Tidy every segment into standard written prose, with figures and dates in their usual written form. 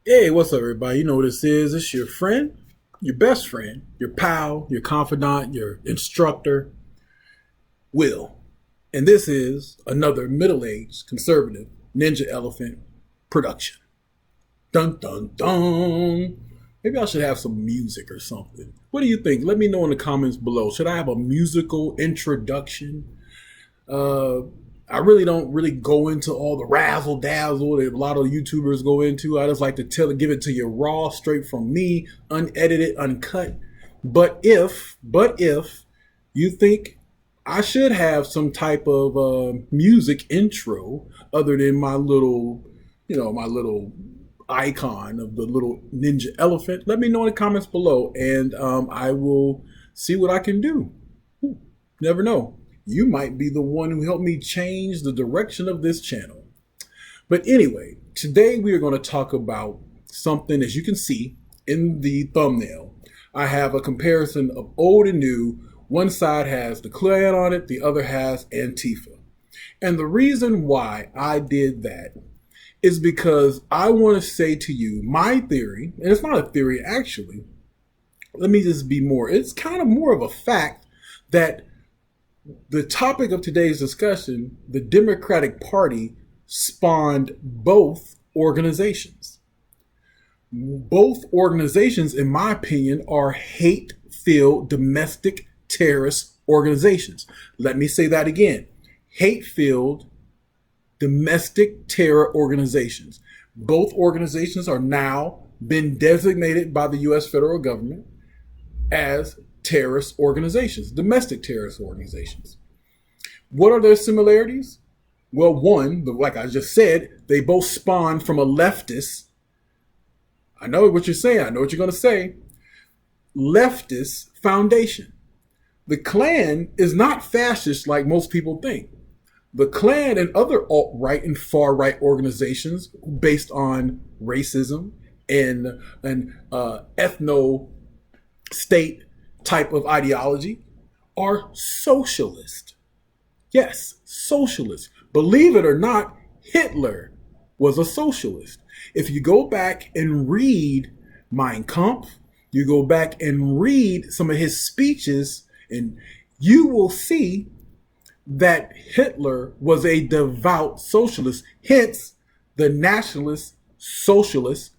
Hey, what's up, everybody? You know what this is. It's your friend, your best friend, your pal, your confidant, your instructor, Will. And this is another middle aged conservative Ninja Elephant production. Dun dun dun. Maybe I should have some music or something. What do you think? Let me know in the comments below. Should I have a musical introduction? Uh, I really don't really go into all the razzle dazzle that a lot of YouTubers go into. I just like to give it to you raw, straight from me, unedited, uncut. But if you think I should have some type of music intro other than my little, my little icon of the little ninja elephant, let me know in the comments below, and I will see what I can do. Never know. You might be the one who helped me change the direction of this channel. But anyway, today we are going to talk about something, as you can see in the thumbnail. I have a comparison of old and new. One side has the Klan on it, the other has Antifa. And the reason why I did that is because I want to say to you my theory, and it's not a theory actually. Let me just be more, it's kind of more of a fact that the topic of today's discussion, the Democratic Party, spawned both organizations. Both organizations, in my opinion, are hate-filled domestic terrorist organizations. Let me say that again. Hate-filled domestic terror organizations. Both organizations are now been designated by the U.S. federal government as terrorist organizations, domestic terrorist organizations. What are their similarities? Well, one, like I just said, they both spawned from a leftist. I know what you're saying. I know what you're going to say. Leftist foundation. The Klan is not fascist like most people think. The Klan and other alt-right and far-right organizations based on racism and ethno-state type of ideology are socialist. Yes, socialist. Believe it or not, Hitler was a socialist. If you go back and read Mein Kampf, you go back and read some of his speeches, and you will see that Hitler was a devout socialist, hence the Nationalist Socialist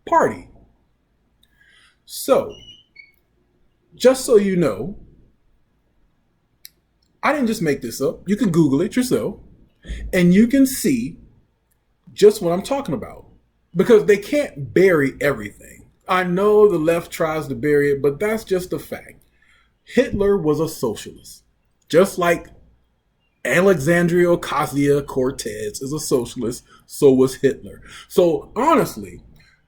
Party. So, just so you know, I didn't just make this up. You can Google it yourself, and you can see just what I'm talking about. Because they can't bury everything. I know the left tries to bury it, but that's just a fact. Hitler was a socialist. Just like Alexandria Ocasio-Cortez is a socialist, so was Hitler. So honestly,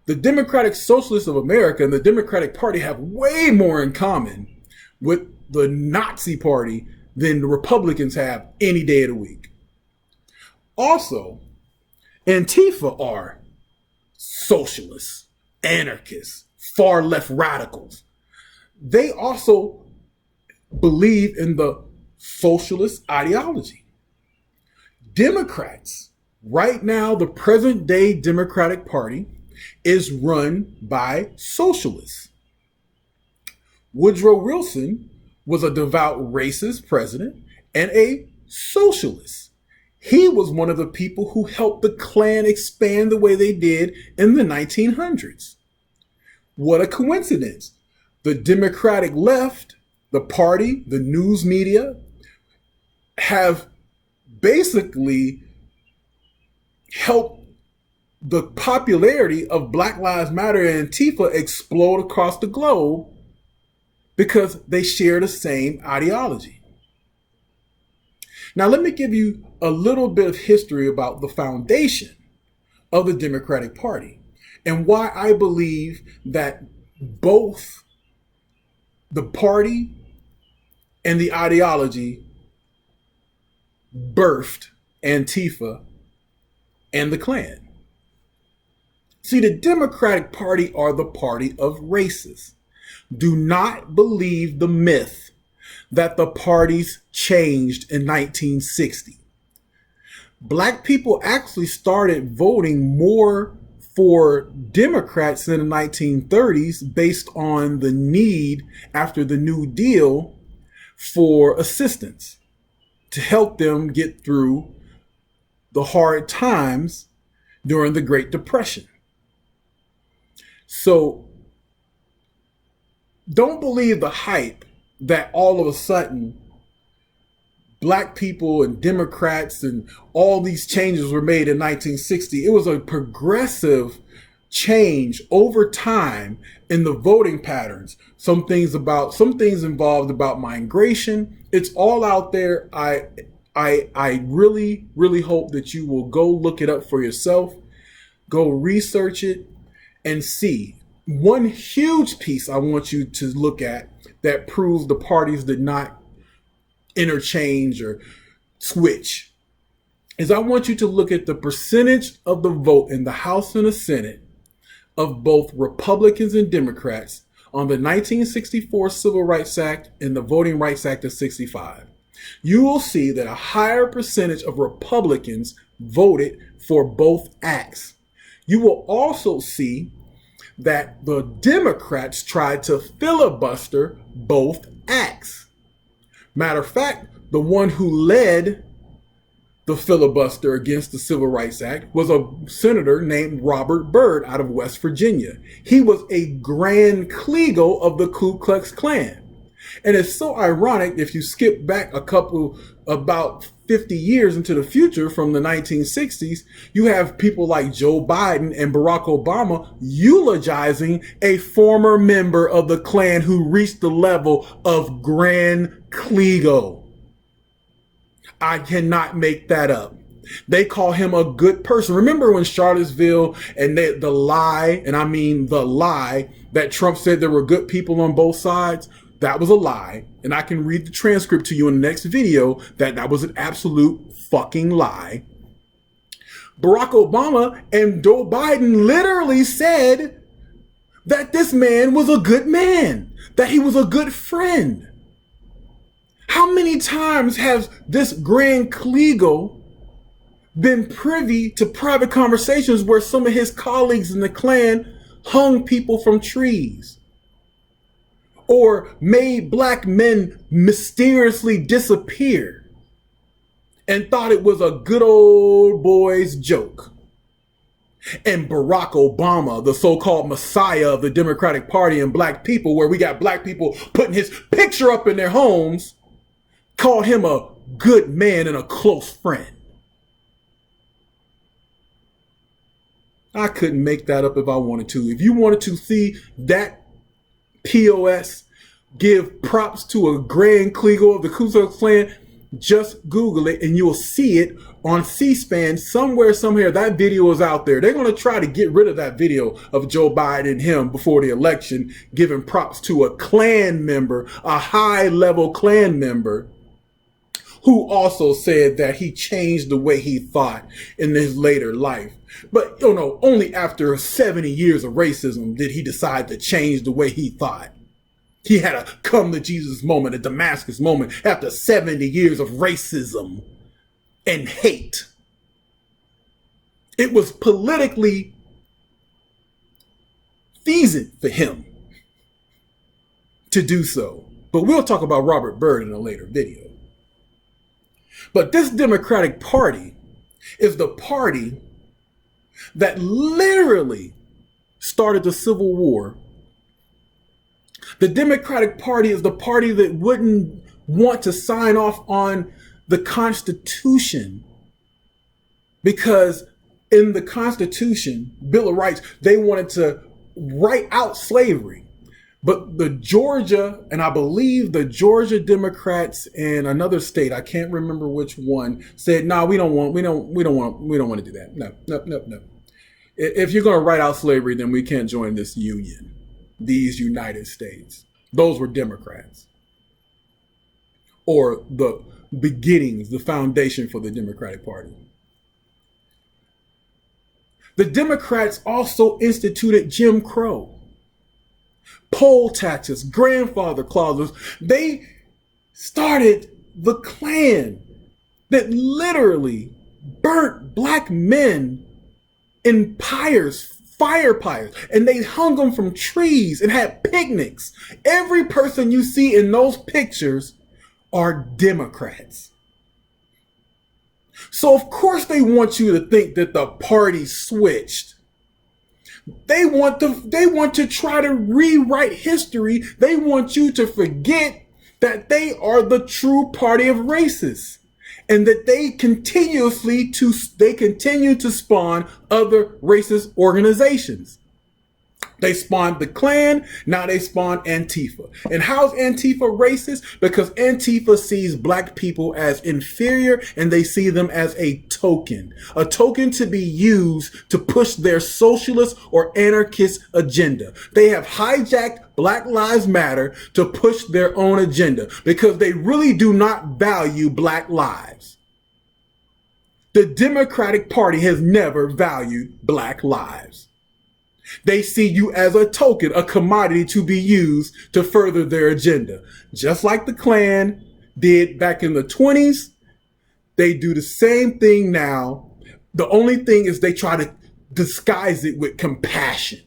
the Democratic Socialists of America and the Democratic Party have way more in common with the Nazi Party than the Republicans have any day of the week. Also, Antifa are socialists, anarchists, far left radicals. They also believe in the socialist ideology. Democrats, right now, the present day Democratic Party is run by socialists. Woodrow Wilson was a devout racist president and a socialist. He was one of the people who helped the Klan expand the way they did in the 1900s. What a coincidence. The Democratic left, the party, the news media, have basically helped the popularity of Black Lives Matter and Antifa explode across the globe because they share the same ideology. Now, let me give you a little bit of history about the foundation of the Democratic Party and why I believe that both the party and the ideology birthed Antifa and the Klan. See, the Democratic Party are the party of racists. Do not believe the myth that the parties changed in 1960. Black people actually started voting more for Democrats in the 1930s based on the need after the New Deal for assistance to help them get through the hard times during the Great Depression. So don't believe the hype that all of a sudden Black people and Democrats and all these changes were made in 1960. It was a progressive change over time in the voting patterns. Some things involved about migration. It's all out there. I really, really hope that you will go look it up for yourself, go research it and see. One huge piece I want you to look at that proves the parties did not interchange or switch is I want you to look at the percentage of the vote in the House and the Senate of both Republicans and Democrats on the 1964 Civil Rights Act and the Voting Rights Act of 65. You will see that a higher percentage of Republicans voted for both acts. You will also see that the Democrats tried to filibuster both acts. Matter of fact, the one who led the filibuster against the Civil Rights Act was a senator named Robert Byrd out of West Virginia. He was a Grand Kleagle of the Ku Klux Klan. And it's so ironic if you skip back about 50 years into the future from the 1960s, you have people like Joe Biden and Barack Obama eulogizing a former member of the Klan who reached the level of Grand Kleagle. I cannot make that up. They call him a good person. Remember when Charlottesville and the lie, and I mean the lie, that Trump said there were good people on both sides? That was a lie. And I can read the transcript to you in the next video that was an absolute fucking lie. Barack Obama and Joe Biden literally said that this man was a good man, that he was a good friend. How many times has this Grand Kleagle been privy to private conversations where some of his colleagues in the Klan hung people from trees or made Black men mysteriously disappear and thought it was a good old boy's joke? And Barack Obama, the so-called messiah of the Democratic Party and Black people, where we got Black people putting his picture up in their homes, called him a good man and a close friend. I couldn't make that up if I wanted to. If you wanted to see that POS give props to a Grand Kleagle of the Ku Klux Klan, just Google it and you'll see it on C-SPAN somewhere. That video is out there. They're going to try to get rid of that video of Joe Biden and him before the election, giving props to a Klan member, a high-level Klan member, who also said that he changed the way he thought in his later life. But, only after 70 years of racism did he decide to change the way he thought. He had a come to Jesus moment, a Damascus moment, after 70 years of racism and hate. It was politically feasant for him to do so. But we'll talk about Robert Byrd in a later video. But this Democratic Party is the party that literally started the Civil War. The Democratic Party is the party that wouldn't want to sign off on the Constitution because in the Constitution, Bill of Rights, they wanted to write out slavery. But the Georgia, and I believe the Georgia Democrats and another state, I can't remember which one, said, "No, we don't want to do that. No. If you're going to write out slavery, then we can't join this union, these United States." Those were Democrats, or the beginnings, the foundation for the Democratic Party. The Democrats also instituted Jim Crow, poll taxes, grandfather clauses. They started the Klan that literally burnt Black men in pyres fire pyres, and they hung them from trees and had picnics. Every person you see in those pictures are Democrats. So of course they want you to think that the party switched. They want to try to rewrite history. They want you to forget that they are the true party of racists, and that they continue to spawn other racist organizations. They spawned the Klan, now they spawn Antifa. And how's Antifa racist? Because Antifa sees black people as inferior, and they see them as a token to be used to push their socialist or anarchist agenda. They have hijacked Black Lives Matter to push their own agenda because they really do not value black lives. The Democratic Party has never valued black lives. They see you as a token, a commodity to be used to further their agenda. Just like the Klan did back in the 20s, they do the same thing now. The only thing is they try to disguise it with compassion.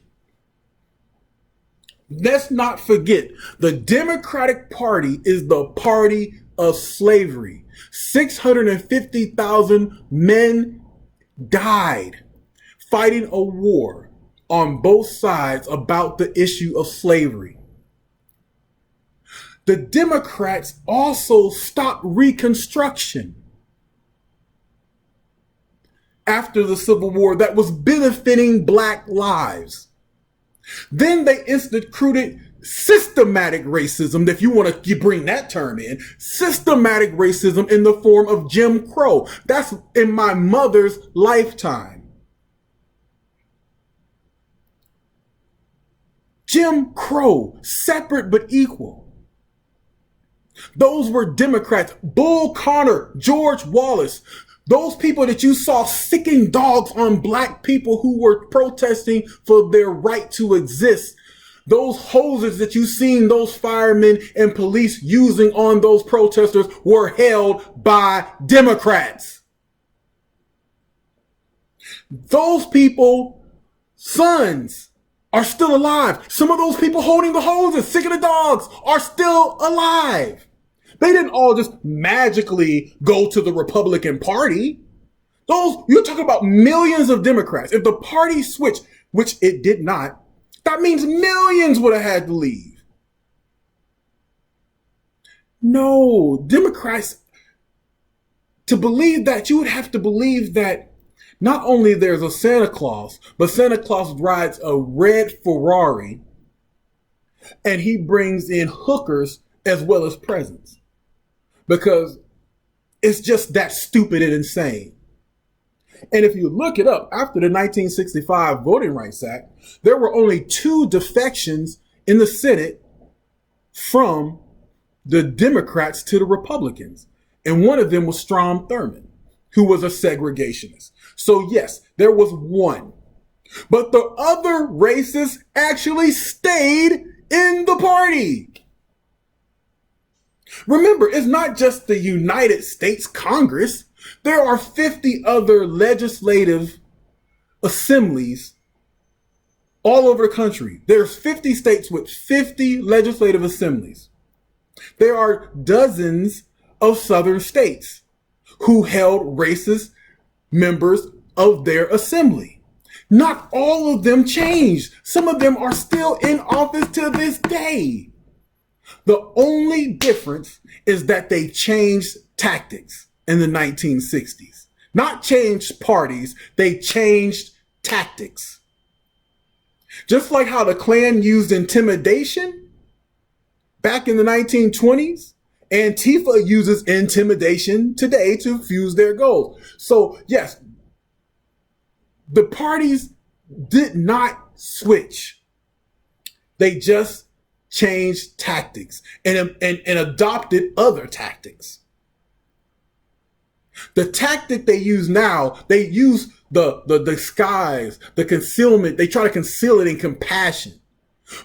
Let's not forget, the Democratic Party is the party of slavery. 650,000 men died fighting a war on both sides about the issue of slavery. The Democrats also stopped Reconstruction after the Civil War that was benefiting black lives. Then they instituted systematic racism, if you want to bring that term in, systematic racism in the form of Jim Crow. That's in my mother's lifetime. Jim Crow, separate but equal. Those were Democrats. Bull Connor, George Wallace, those people that you saw sicking dogs on black people who were protesting for their right to exist. Those hoses that you seen those firemen and police using on those protesters were held by Democrats. Those people, sons, are still alive. Some of those people holding the hoses, sick of the dogs, are still alive. They didn't all just magically go to the Republican Party. You're talking about millions of Democrats. If the party switched, which it did not, that means millions would have had to leave. No, Democrats, to believe that, you would have to believe that not only there's a Santa Claus, but Santa Claus rides a red Ferrari and he brings in hookers as well as presents. Because it's just that stupid and insane. And if you look it up, after the 1965 Voting Rights Act, there were only 2 defections in the Senate from the Democrats to the Republicans. And one of them was Strom Thurmond, who was a segregationist. So yes, there was one. But the other racists actually stayed in the party. Remember, it's not just the United States Congress. There are 50 other legislative assemblies all over the country. There's 50 states with 50 legislative assemblies. There are dozens of southern states who held racist members of their assembly. Not all of them changed. Some of them are still in office to this day. The only difference is that they changed tactics in the 1960s. Not changed parties, they changed tactics. Just like how the Klan used intimidation back in the 1920s, Antifa uses intimidation today to fuse their goals. So yes, the parties did not switch. They just changed tactics and adopted other tactics. The tactic they use now, they use the disguise, the concealment. They try to conceal it in compassion.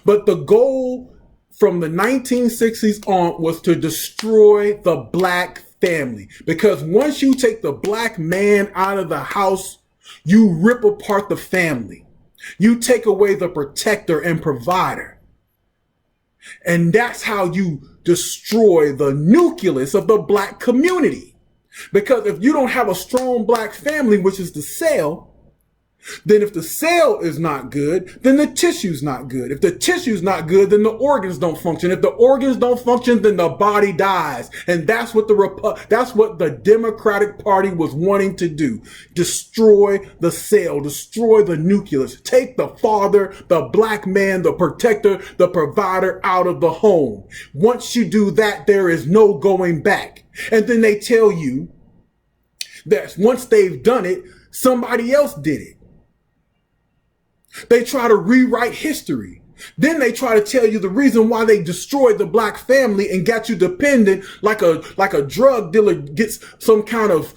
But the goal from the 1960s on was to destroy the black family. Because once you take the black man out of the house, you rip apart the family. You take away the protector and provider. And that's how you destroy the nucleus of the black community. Because if you don't have a strong black family, which is the cell, then if the cell is not good, then the tissue's not good. If the tissue's not good, then the organs don't function. If the organs don't function, then the body dies. And that's what the Democratic Party was wanting to do. Destroy the cell, destroy the nucleus, take the father, the black man, the protector, the provider out of the home. Once you do that, there is no going back. And then they tell you that once they've done it, somebody else did it. They try to rewrite history. Then they try to tell you the reason why they destroyed the black family and got you dependent like a drug dealer gets some kind of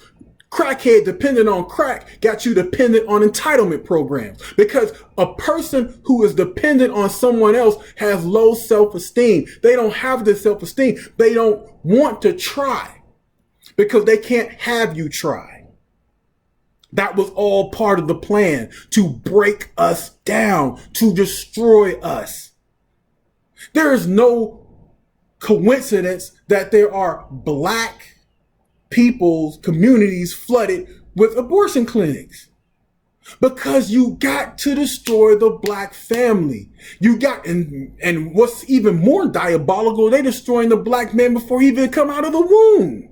crackhead dependent on crack, got you dependent on entitlement programs. Because a person who is dependent on someone else has low self-esteem. They don't have this self-esteem. They don't want to try because they can't have you try. That was all part of the plan, to break us down, to destroy us. There is no coincidence that there are black people's communities flooded with abortion clinics. Because you got to destroy the black family. And what's even more diabolical, they're destroying the black man before he even come out of the womb.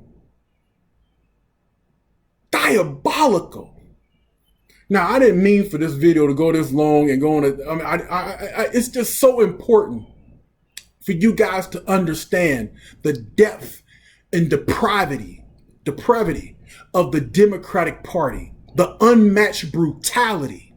Diabolical. Now, I didn't mean for this video to go this long and go on. It's just so important for you guys to understand the depth and depravity of the Democratic Party, the unmatched brutality.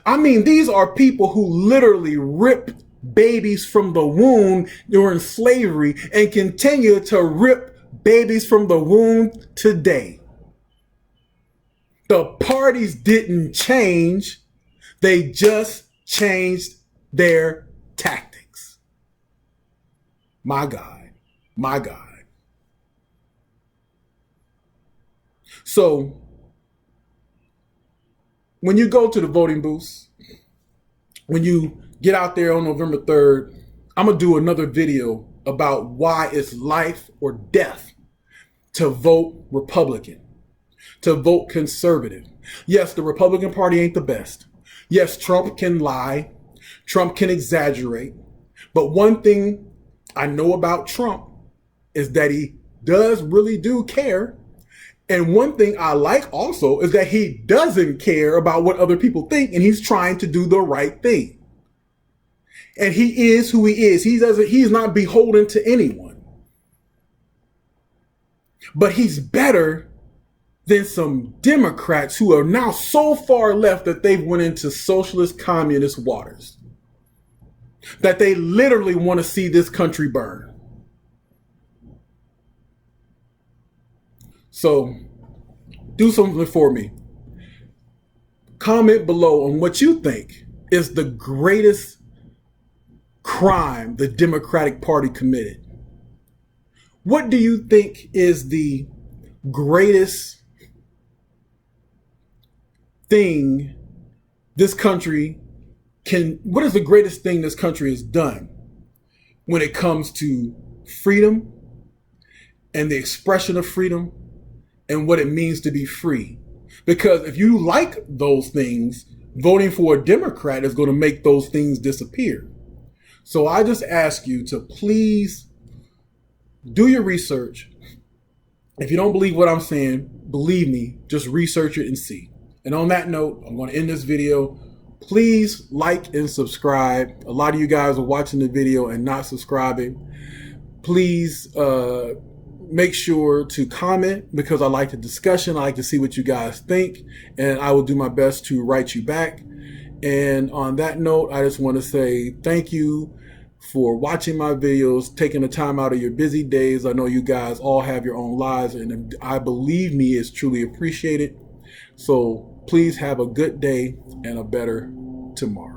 I mean, these are people who literally ripped babies from the womb during slavery and continue to rip babies from the womb today. The parties didn't change. They just changed their tactics. My God, my God. So when you go to the voting booths, when you get out there on November 3rd, I'm going to do another video about why it's life or death to vote Republican, to vote conservative. Yes, the Republican Party ain't the best. Yes, Trump can lie. Trump can exaggerate. But one thing I know about Trump is that he does really do care. And one thing I like also is that he doesn't care about what other people think, and he's trying to do the right thing. And he is who he is. He's not beholden to anyone. But he's better than some Democrats who are now so far left that they've went into socialist communist waters, that they literally want to see this country burn. So do something for me. Comment below on what you think is the greatest crime the Democratic Party committed. What do you think is the greatest thing this country what is the greatest thing this country has done when it comes to freedom and the expression of freedom and what it means to be free? Because if you like those things, voting for a Democrat is going to make those things disappear. So I just ask you to please do your research. If you don't believe what I'm saying, believe me, just research it and see. And on that note, I'm going to end this video. Please like and subscribe. A lot of you guys are watching the video and not subscribing. Please make sure to comment, because I like the discussion. I like to see what you guys think, and I will do my best to write you back. And on that note, I just want to say thank you for watching my videos, taking the time out of your busy days. I know you guys all have your own lives, and I believe me, it's truly appreciated. So please have a good day and a better tomorrow.